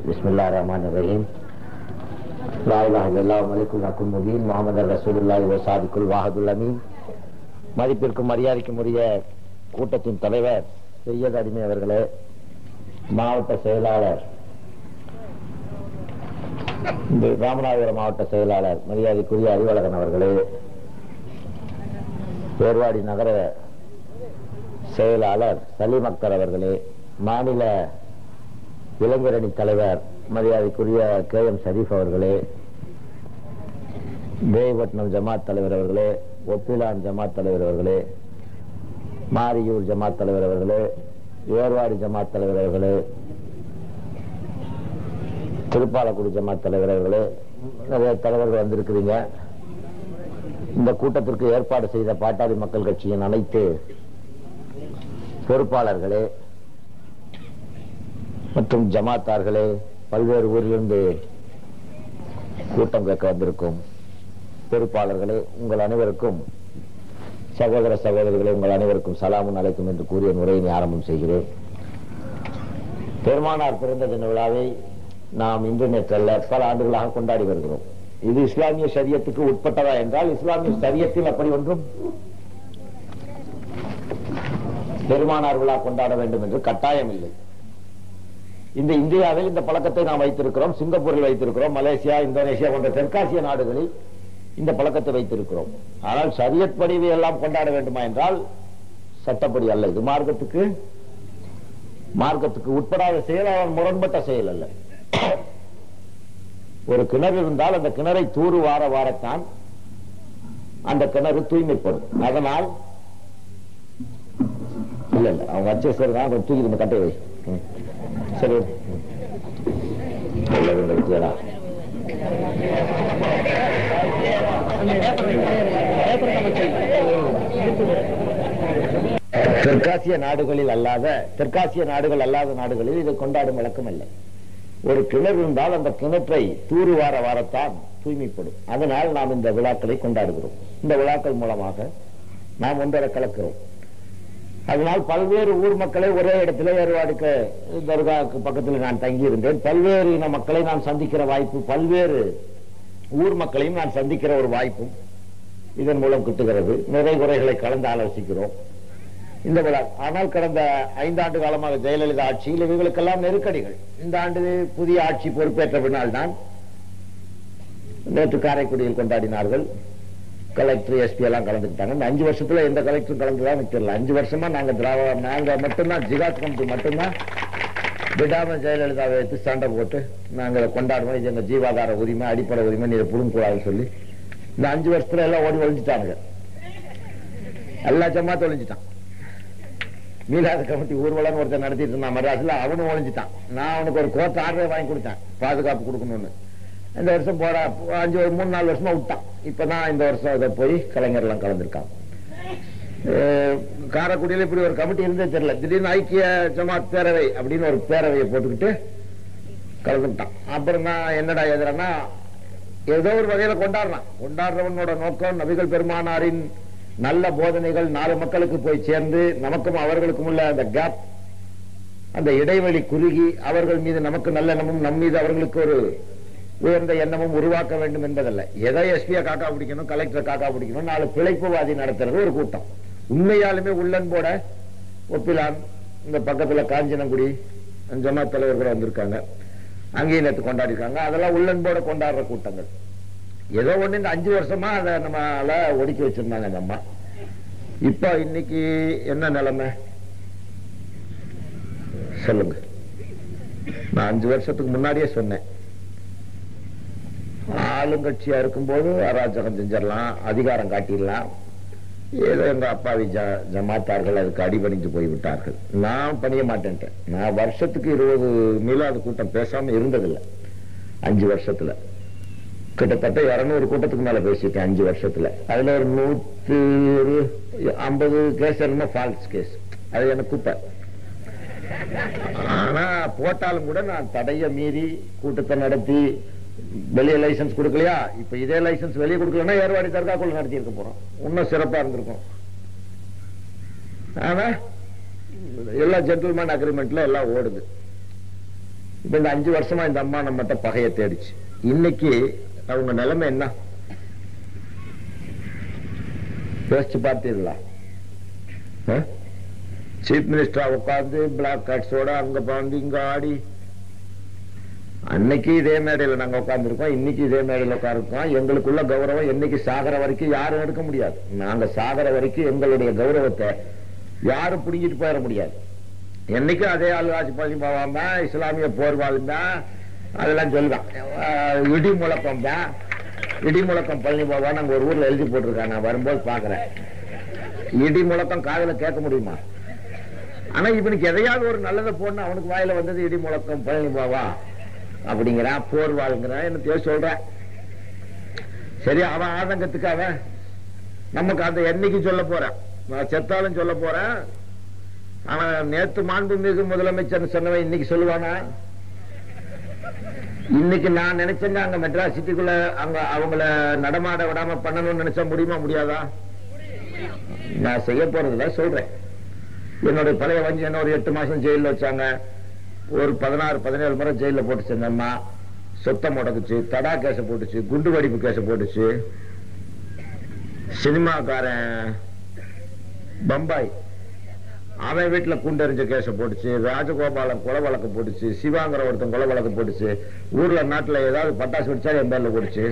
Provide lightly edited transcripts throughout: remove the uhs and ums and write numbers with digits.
பிஸ்மில்லாஹிர்ரஹ்மானிர்ரஹீம். லா இலாஹா இல்லல்லாஹு மலிக்குல் ஹக்குல் முபீன் முஹம்மது ரசூலுல்லாஹி வ ஸாதிகுல் வாஹிதுல் அமீன். மதிப்பிற்கும் மரியாதைக்கும் உரிய கூட்டத்தின் தலைவர் செய்யத் அடிமை அவர்களே, மாவட்ட செயலாளர் ராமநாதபுரம் மாவட்ட செயலாளர் மரியாதைக்குரிய அறிவழகன் அவர்களே, ஏர்வாடி நகர செயலாளர் சலீம் அக்தர் அவர்களே, மாநில இளைஞரணி தலைவர் மரியாதைக்குரிய KM ஷரீப் அவர்களே, தேவபட்டினம் ஜமாத் தலைவர் அவர்களே, ஒப்பிலான் ஜமாத் தலைவர் அவர்களே, மாரியூர் ஜமாத் தலைவர் அவர்களே, ஏர்வாடி ஜமாத் தலைவர் அவர்களே, திருப்பாலக்குடி ஜமாத் தலைவர் அவர்களே, நிறைய தலைவர்கள் வந்திருக்கிறீங்க. இந்த கூட்டத்திற்கு ஏற்பாடு செய்த பாட்டாளி மக்கள் கட்சியின் அனைத்து பொறுப்பாளர்களே மற்றும் ஜமாத்தார்களே, பல்வேறு ஊரிலிருந்து கூட்டம் கேட்க வந்திருக்கும் பொறுப்பாளர்களே, உங்கள் அனைவருக்கும், சகோதர சகோதரிகளே, உங்கள் அனைவருக்கும் சலாமுன் அலைக்கும் என்று கூறிய முறையை ஆரம்பம் செய்கிறேன். பெருமானார் பிறந்த தின விழாவை நாம் இன்று நேற்றல்ல பல ஆண்டுகளாக கொண்டாடி வருகிறோம். இது இஸ்லாமிய ஷரியத்துக்கு உட்பட்டதா என்றால், இஸ்லாமிய ஷரியத்தில் அப்படி ஒன்றும் பெருமானார் விழா கொண்டாட வேண்டும் என்று கட்டாயம் இல்லை. இந்த இந்தியாவில் இந்த பழக்கத்தை நாம் வைத்திருக்கிறோம், சிங்கப்பூரில் வைத்திருக்கிறோம், மலேசியா, இந்தோனேசியா போன்ற தெற்காசிய நாடுகளில் இந்த பழக்கத்தை வைத்திருக்கிறோம். ஆனால் ஷரியத் படி எல்லாம் கொண்டாட வேண்டுமா என்றால் சட்டப்படி அல்ல. இது மார்க்கத்துக்கு உட்படாத செயல், அவன் முரண்பட்ட செயல் அல்ல. ஒரு கிணறு இருந்தால் அந்த கிணறை தூறு வாரத்தான் அந்த கிணறு தூய்மைப்படும். அதனால் இல்ல அவங்க அச்சேசர் தான் தூக்கி இந்த கட்டை வை. சரி, தெற்காசிய நாடுகள் அல்லாத நாடுகளில் இதை கொண்டாடும் வழக்கம் இல்லை. ஒரு கிணறு இருந்தால் அந்த கிணற்றை தூறு வாரத்தான் தூய்மைப்படும். அதனால் நாம் இந்த விழாக்களை கொண்டாடுகிறோம். இந்த விழாக்கள் மூலமாக நாம் ஒன்றரை கலக்கிறோம். அதனால் பல்வேறு ஊர் மக்களை ஒரே இடத்துல ஏர்வாடிக்கு தர்காவுக்கு பக்கத்தில் நான் தங்கி இருந்தேன். பல்வேறு இன மக்களை நான் சந்திக்கிற வாய்ப்பு, பல்வேறு ஊர் மக்களையும் நான் சந்திக்கிற ஒரு வாய்ப்பும் இதன் மூலம் கிட்டுகிறது. நிறை குறைகளை கலந்து ஆலோசிக்கிறோம் இந்த விழா. ஆனால் கடந்த 5 ஆண்டு காலமாக ஜெயலலிதா ஆட்சியில் இவர்களுக்கெல்லாம் நெருக்கடிகள். இந்த ஆண்டு புதிய ஆட்சி பொறுப்பேற்ற பின்னால் தான் நேற்று காரைக்குடியில் கொண்டாடினார்கள். கலெக்டர், SP எல்லாம் கலந்துக்கிட்டாங்க. இந்த 5 வருஷத்துல எந்த கலெக்டரும் கலந்துதான் தெரியல. 5 வருஷமா நாங்க மட்டும்தான், ஜிகாத் கமிட்டி மட்டும்தான் விடாம ஜெயலலிதாவை வைத்து சண்டை போட்டு நாங்க கொண்டாடுவோம், இது எங்க ஜீவாதார உரிமை, அடிப்படை உரிமை, நீ புடுங்கக்கூடாதுன்னு சொல்லி இந்த 5 வருஷத்துல எல்லாம் ஓடி ஒழிஞ்சிட்டாங்க. எல்லா ஜமாத்தும் ஒழிஞ்சிட்டான். மீலாது கமிட்டி ஊர்வலம் ஒருத்தர் நடத்திட்டு இருந்தான் மெட்ராஸ்ல, அவனும் ஒழிஞ்சிட்டான். நான் அவனுக்கு ஒரு கோர்ட் ஆர்டர் வாங்கி கொடுத்தேன், பாதுகாப்பு கொடுக்கணும்னு. இந்த வருஷம் 3-4 வருஷமா விட்டான். இப்பதான் இந்த வருஷம் அதை போய் கலைஞர் எல்லாம் கலந்துருக்காங்க. காரைக்குடியில இப்படி ஒரு கமிட்டி இருந்தே தெரியல. திடீர்னு ஐக்கிய ஜமாத் பேரவை அப்படின்னு ஒரு பேரவையை போட்டுக்கிட்டு கலந்துட்டான். அப்புறம் நான் என்னடா எதிரன்னா, ஏதோ ஒரு வகையில கொண்டாடுறவனோட நோக்கம் நபிகள் பெருமானாரின் நல்ல போதனைகள் 4 மக்களுக்கு போய் சேர்ந்து நமக்கும் அவர்களுக்கும் உள்ள அந்த கேப், அந்த இடைவெளி குறுகி அவர்கள் மீது நமக்கு நல்ல எண்ணமும் நம் மீது அவர்களுக்கு ஒரு உயர்ந்த எண்ணமும் உருவாக்க வேண்டும் என்பதல்ல. எதை SP காக்கா பிடிக்கணும், கலெக்டர் காக்கா பிடிக்கணும், 4 பிழைப்புவாதி நடத்துறது ஒரு கூட்டம். உண்மையாலுமே உள்ளன்போட ஒப்பிலான், இந்த பக்கத்துல காஞ்சனங்குடி ஜமாத் தலைவர்கள் வந்திருக்காங்க, அங்கேயும் நேற்று கொண்டாடி இருக்காங்க. அதெல்லாம் உள்ளன்போட கொண்டாடுற கூட்டங்கள். ஏதோ ஒண்ணு இந்த 5 வருஷமா அதை நம்மளால ஒடுக்கி வச்சிருந்தாங்க அந்த அம்மா. இப்ப இன்னைக்கு என்ன நிலைமை சொல்லுங்க. நான் 5 வருஷத்துக்கு முன்னாடியே சொன்னேன், ஆளுங்கட்சியா இருக்கும்போது அராஜகம் செஞ்சிடலாம், அதிகாரம் காட்டிடலாம். ஏதோ எங்க அப்பாவி ஜமாத்தார்கள் அதுக்கு அடிபணிஞ்சு போய்விட்டார்கள். நான் பணிய மாட்டேன்ட்டேன். நான் வருஷத்துக்கு 20 மீளாது கூட்டம் பேசாம இருந்ததில்லை. 5 வருஷத்துல கிட்டத்தட்ட 200 கூட்டத்துக்கு மேல பேசிட்டேன் 5 வருஷத்துல. அதுல ஒரு 150 கேஸ் என்னமோ ஃபால்ஸ் கேஸ், அது எனக்கு குப்பை. ஆனா போட்டாலும் கூட நான் தடைய மீறி கூட்டத்தை நடத்தி வெளியே லைசன்ஸ் கொடுக்கலையா, இப்ப இதே லைசன்ஸ் வெளியே கொடுக்கலன்னா ஏர்வாடி தர்காக்குள்ள நடத்தி இருக்க போறோம், இன்னும் சிறப்பா இருந்திருக்கும். ஆனா எல்லாம் ஜென்டில்மேன் அக்ரிமெண்ட்ல எல்லாம் ஓடுது. இப்ப இந்த 5 வருஷமா இந்த அம்மா நம்மகிட்ட பகையை தேடிச்சு. இன்னைக்கு அவங்க நிலைமை என்ன யோசிச்சு பார்த்தீங்களா? சீஃப் மினிஸ்டரா உட்கார்ந்து பிளாக் கார்ட்ஸோட அங்க பாந்து இங்க ஆடி, அன்னைக்கு இதே மேடையில நாங்க உட்கார்ந்துருக்கோம், இன்னைக்கு இதே மேடையில உட்கார்ந்துருக்கோம். எங்களுக்குள்ள கௌரவம் என்னைக்கு சாகர வரைக்கும் யாரும் எடுக்க முடியாது. நாங்க சாகர வரைக்கும் எங்களுடைய கௌரவத்தை யாரும் பிடிங்கிட்டு போயிட முடியாது. என்னைக்கும் அதே ஆளுகாட்சி பள்ளி போவாம இஸ்லாமிய போர்வாளும் தான் அதெல்லாம் சொல்லுவான். இடி முழக்கம் தான், இடி முழக்கம் பழனி பாபா நாங்க ஒரு ஊர்ல எழுதி போட்டிருக்காங்க. நான் வரும்போது பாக்குறேன். இடி முழக்கம் காதுல கேட்க முடியுமா? ஆனா இவனுக்கு எதையாவது ஒரு நல்லதை போடணும், அவனுக்கு வாயில வந்தது இடி முழக்கம் பழனி பாபா அப்படிங்கிறான், போர்வாளுங்கிறான், என்ன சொல்றேன். சரி, அவன் ஆதங்கத்துக்கு அவன் நமக்கு அந்த என்னைக்கு சொல்ல போறான், செத்தாலும் சொல்ல போறேன். ஆனா நேத்து மாண்புமிகு முதலமைச்சர் சொன்னவன் இன்னைக்கு சொல்லுவானா? இன்னைக்கு நான் நினைச்சேங்க அங்க மெட்ராஸ் சிட்டிக்குள்ள அங்க அவங்கள நடமாட விடாம பண்ணணும்னு நினைச்சா முடியுமா? முடியாதா? நான் செய்ய போறதுல சொல்றேன். என்னுடைய பழைய வஞ்சி என்ன ஒரு 8 மாசம் ஜெயில வச்சாங்க. ஒரு 16-17 முறை ஜெயில போட்டுச்சு. அந்த அம்மா சொத்தம் முடக்குச்சு, தடா கேச போட்டுச்சு, குண்டு வெடிப்பு கேச போட்டுச்சு. சினிமாக்காரன் பம்பாய் அவன் வீட்டுல குண்டறிஞ்ச கேச போட்டுச்சு, ராஜகோபாலன் கொலை வழக்கு போட்டுச்சு, சிவாங்கிற ஒருத்தன் கொலை வழக்கு போட்டுச்சு, ஊர்ல நாட்டுல ஏதாவது பட்டாசு வெடிச்சா என் பேர்ல போட்டுச்சு,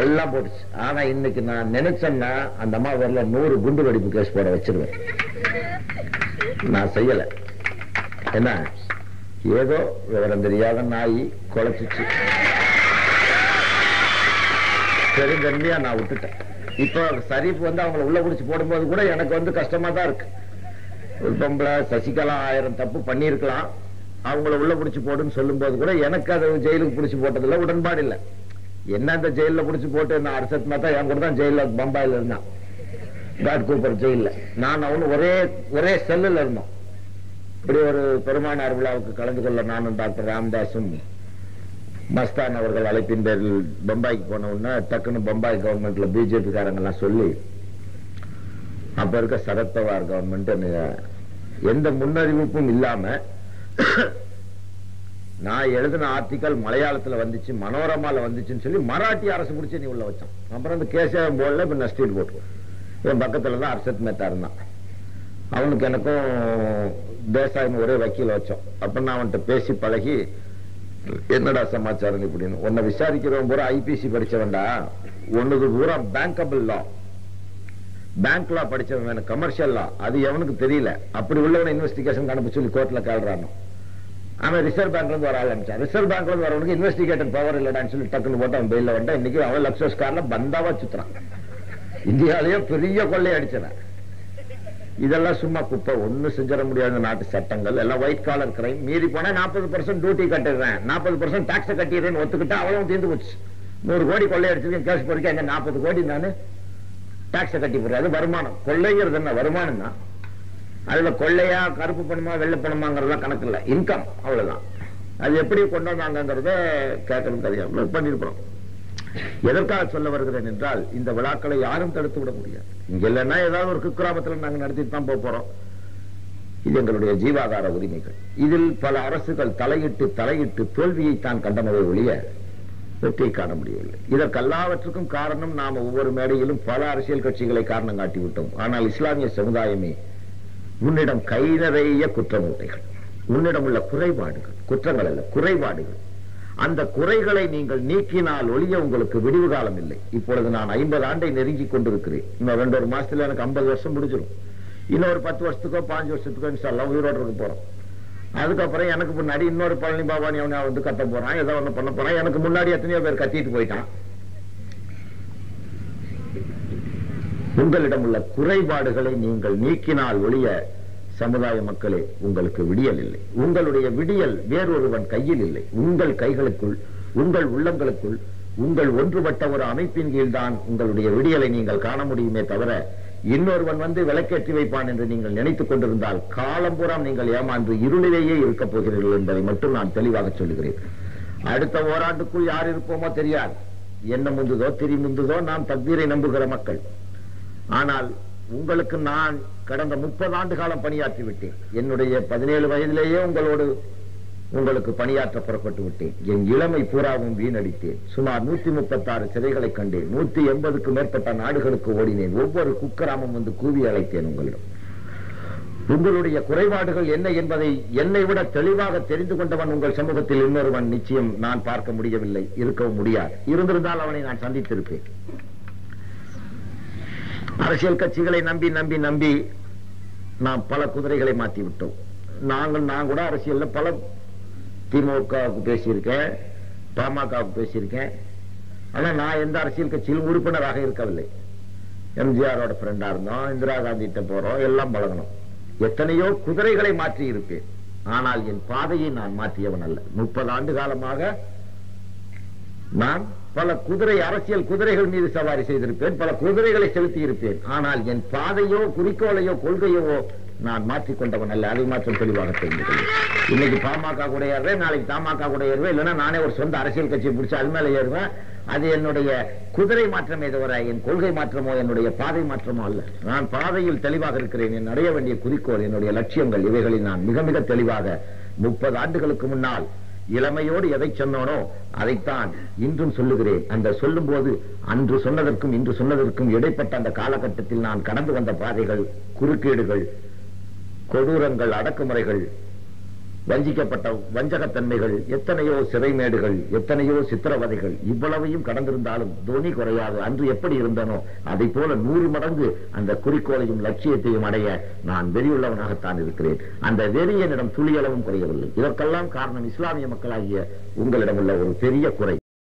எல்லாம் போட்டுச்சு. ஆனா இன்னைக்கு நான் நினைச்சேன்னா அந்த அம்மா பேர்ல 100 குண்டு வெடிப்பு கேஸ் போட வச்சிருவேன். நான் செய்யல. என்ன, ஏதோ விவரம் தெரியாத நாய் குலைச்சிச்சு, பெருந்தன்மையா நான் விட்டுட்டேன். இப்ப சரிப்பு வந்து அவங்களை உள்ள பிடிச்சு போடும்போது கூட எனக்கு கஷ்டமா தான் இருக்கு. ஒரு பொம்பளை சசிகலா 1000 தப்பு பண்ணிருக்கலாம், அவங்கள உள்ள பிடிச்சு போடுன்னு சொல்லும் போது கூட எனக்கு அது ஜெயிலுக்கு பிடிச்சு போட்டதுல உடன்பாடு இல்லை. என்ன அந்த ஜெயில பிடிச்சு போட்டு என்ன அரசத் மாத்தா என் கூட தான் ஜெயில பம்பாயில இருந்தான், காட் கூப்பர் ஜெயில. நான் அவனு ஒரே செல்லுல இருந்தோம். இப்படி ஒரு பெருமானார் விழாவுக்கு கலந்து கொள்ள நானும் டாக்டர் ராமதாசும் மஸ்தான் அவர்கள் அழைப்பின் பேரில் பம்பாய்க்கு போன உடனே டக்குன்னு பம்பாய் கவர்மெண்ட்ல பிஜேபி காரங்க எல்லாம் சொல்லி, அப்ப இருக்க சரத்பவார் கவர்மெண்ட் எந்த முன்னறிவிப்பும் இல்லாம நான் எழுதின ஆர்டிக்கல் மலையாளத்துல வந்துச்சு, மனோரமால வந்துச்சுன்னு சொல்லி மராட்டி அரசு பிடிச்சி நீ உள்ள வச்சான். அப்புறம் அந்த கேசவம் போர்டுல இப்ப நஷ்டீட் போட்டு என் பக்கத்துல தான் அர்ஷத் மேத்தா இருந்தான். அவனுக்கு எனக்கும் தேசாயின்னு ஒரே வக்கீல் வச்சோம். அப்ப நான் அவன்கிட்ட பேசி பழகி, என்னடா சமாச்சாரம் இப்படின்னு, உன்னை விசாரிக்கிறவன் பூரா ஐபிசி படிச்சவன்டா, ஒண்ணுக்கு பூரா பேங்கபிள் லா, பேங்க் லா படிச்சவன், கமர்ஷியல் லா அது எவனுக்கு தெரியல. அப்படி உள்ளவனை இன்வெஸ்டிகேஷன் அனுப்பி சொல்லி கோர்ட்ல கேள்றானோ. அவன் ரிசர்வ் பேங்க்ல இருந்து வர ஆரம்பிச்சான். ரிசர்வ் பேங்க்ல இருந்து வரவனுக்கு இன்வெஸ்டிகேட்டர் பவர் இல்லடான்னு சொல்லி டக்குன்னு போட்டு அவன் பெயில வந்தா. இன்னைக்கு அவன் லக்ஸஸ் கார்ல பந்தாவா சுத்துறான். இந்தியாலேயே பெரிய கொள்ளை அடிச்சான். இதெல்லாம் சும்மா குப்பை, ஒண்ணு செஞ்சிட முடியாத நாட்டு சட்டங்கள் எல்லாம் ஒயிட் காலர் கிரைம். மீறி போனா 40% டியூட்டி கட்டிடுறேன், 40% டாக்ஸ் கட்டிடுறேன்னு ஒத்துக்கிட்டா அவ்வளவு தீர்ந்து போச்சு. 100 கோடி கொள்ளை அடிச்சிருக்கேன் கேஸ் போறீங்க, எங்க 40 கோடி நானு டாக்ஸ் கட்டி போடுறேன். அது வருமானம். கொள்ளைங்கிறது என்ன? வருமானம் தான். அதுல கொள்ளையா கருப்பு பணமா வெள்ளை பணமாங்கிறதுலாம் கணக்கு இல்லை, இன்கம், அவ்வளவுதான். அது எப்படி கொண்டு வந்தாங்கிறத கேட்கணும் தெரியாம பண்ணிருப்போம். எதற்காக சொல்ல வருகிறேன் என்றால், இந்த விழாக்களை யாரும் தடுத்து விட முடியாது. இங்க இல்லைன்னா ஏதாவது ஒரு குக்கிராமத்தில் நாங்க நடத்திட்டு தான் போறோம். இது எங்களுடைய ஜீவாதார உரிமைகள். இதில் பல அரசுகள் தலையிட்டு தோல்வியை தான் கண்டனவை ஒழிய வெற்றியை காண முடியவில்லை. இதற்கெல்லாவற்றுக்கும் காரணம் நாம ஒவ்வொரு மேடையிலும் பல அரசியல் கட்சிகளை காரணம் காட்டிவிட்டோம். ஆனால் இஸ்லாமிய சமுதாயமே, உன்னிடம் கை நிறைய குற்றமூட்டைகள், உன்னிடம் உள்ள குறைபாடுகள், குற்றங்கள் அல்ல குறைபாடுகள், அந்த குறைகளை நீங்கள் நீக்கினால் ஒழிய உங்களுக்கு விடிவு காலம் இல்லை. இப்பொழுது நான் 50 ஆண்டை நெருங்கி கொண்டிருக்கிறேன். இன்னும் 2 மாசத்துல எனக்கு 50 வருஷம் முடிஞ்சிடும். இன்னொரு 10 வருஷத்துக்கோ 5 வருஷத்துக்கோ இன்ஷால்லா உயிரோடு இருக்க போறோம். அதுக்கப்புறம் எனக்கு முன்னாடி இன்னொரு பழனி பாபானி அவனை கத்த போறான், ஏதோ ஒண்ணு பண்ண போறான். எனக்கு முன்னாடி எத்தனையோ பேர் கத்திட்டு போயிட்டான். உங்களிடம் உள்ள குறைபாடுகளை நீங்கள் நீக்கினால் ஒழிய சமுதாய மக்களே உங்களுக்கு விடியல் இல்லை. உங்களுடைய விடியல் வேறொருவன் கையில் இல்லை, உங்கள் கைகளுக்குள், உங்கள் உள்ளங்களுக்குள், உங்கள் ஒன்றுபட்ட ஒரு அமைப்பின் கீழ் தான் உங்களுடைய விடியலை நீங்கள் காண முடியுமே தவிர, இன்னொருவன் வந்து விளக்கேற்றி வைப்பான் என்று நீங்கள் நினைத்துக் கொண்டிருந்தால் காலம்பூராம் நீங்கள் ஏமாந்து இருளிலேயே இருக்கப் போகிறீர்கள் என்பதை மட்டும் நான் தெளிவாக சொல்லுகிறேன். அடுத்த ஓராண்டுக்குள் யார் இருப்போமோ தெரியாது. என்ன முந்துதோ திரி முந்துதோ, நாம் தக்தீரை நம்புகிற மக்கள். ஆனால் உங்களுக்கு நான் கடந்த 30 ஆண்டு காலம் பணியாற்றி விட்டேன். என்னுடைய 17 வயதிலேயே உங்களுக்கு பணியாற்ற புறப்பட்டு விட்டேன். என் இளமை பூராவும் வீணடித்தேன். சுமார் 136 சிறைகளை கண்டேன். 180க்கு மேற்பட்ட நாடுகளுக்கு ஓடினேன். ஒவ்வொரு குக்கிராமம் வந்து கூவி அழைத்தேன். உங்களுடைய குறைபாடுகள் என்ன என்பதை என்னை விட தெளிவாக தெரிந்து கொண்டவன் உங்கள் சமூகத்தில் இன்னொருவன் நிச்சயம் நான் பார்க்க முடியவில்லை, இருக்கவும் முடியாது. இருந்திருந்தால் அவனை நான் சந்தித்திருப்பேன். அரசியல் கட்சிகளை நம்பி நம்பி நம்பி நாம் பல குதிரைகளை மாற்றி விட்டோம். நான் கூட அரசியல்ல பல திமுகவுக்கு பேசியிருக்கேன், பாமகவுக்கு பேசியிருக்கேன். ஆனா நான் எந்த அரசியல் கட்சியிலும் உறுப்பினராக இருக்கவில்லை. எம்ஜிஆரோட ஃப்ரெண்டா இருந்தோம், இந்திரா காந்தி கிட்ட போறோம், எல்லாம் பழகணும். எத்தனையோ குதிரைகளை மாற்றி இருப்பேன். ஆனால் என் பாதையை நான் மாற்றியவன் அல்ல. 30 ஆண்டு காலமாக நான் பல அரசியல் குதிரைகள் மீது சவாரி செய்திருப்பேன், பல குதிரைகளை செலுத்தி இருப்பேன். ஆனால் என் பாதையோ குறிக்கோளையோ கொள்கையோ நான் மாற்றிக்கொண்டவன் அல்ல. அதை மாற்றம் தெளிவாக தெரிந்து இன்னைக்கு பாமக கூட ஏறுவேன், நாளைக்கு தமாக கூட ஏறுவேன், இல்லைன்னா நானே ஒரு சொந்த அரசியல் கட்சியை பிடிச்சி அது மேல ஏறுவேன். அது என்னுடைய குதிரை மாற்றமே தவிர என் கொள்கை மாற்றமோ என்னுடைய பாதை மாற்றமோ அல்ல. நான் பாதையில் தெளிவாக இருக்கிறேன். என் அடைய வேண்டிய குறிக்கோள், என்னுடைய லட்சியங்கள், இவைகளில் நான் மிக மிக தெளிவாக 30 ஆண்டுகளுக்கு முன்னால் இளமையோடு எதை சொன்னோனோ அதைத்தான் இன்றும் சொல்லுகிறேன். அந்த சொல்லும் போது அன்று சொன்னதற்கும் இன்று சொன்னதற்கும் இடைப்பட்ட அந்த காலகட்டத்தில் நான் கடந்து வந்த பாதைகள், குறுக்கீடுகள், கொடூரங்கள், அடக்குமுறைகள், வஞ்சிக்கப்பட்ட வஞ்சகத்தன்மைகள், எத்தனையோ சிறைமேடுகள், எத்தனையோ சித்திரவதைகள், இவ்வளவையும் கடந்திருந்தாலும் துணி குறையாது. அன்று எப்படி இருந்தனோ அதை போல 100 மடங்கு அந்த குறிக்கோளையும் லட்சியத்தையும் அடைய நான் வெறியுள்ளவனாகத்தான் இருக்கிறேன். அந்த வெறி என்னிடம் துளியளவும் குறையவில்லை. இதற்கெல்லாம் காரணம் இஸ்லாமிய மக்களாகிய உங்களிடம் உள்ள ஒரு பெரிய குறை.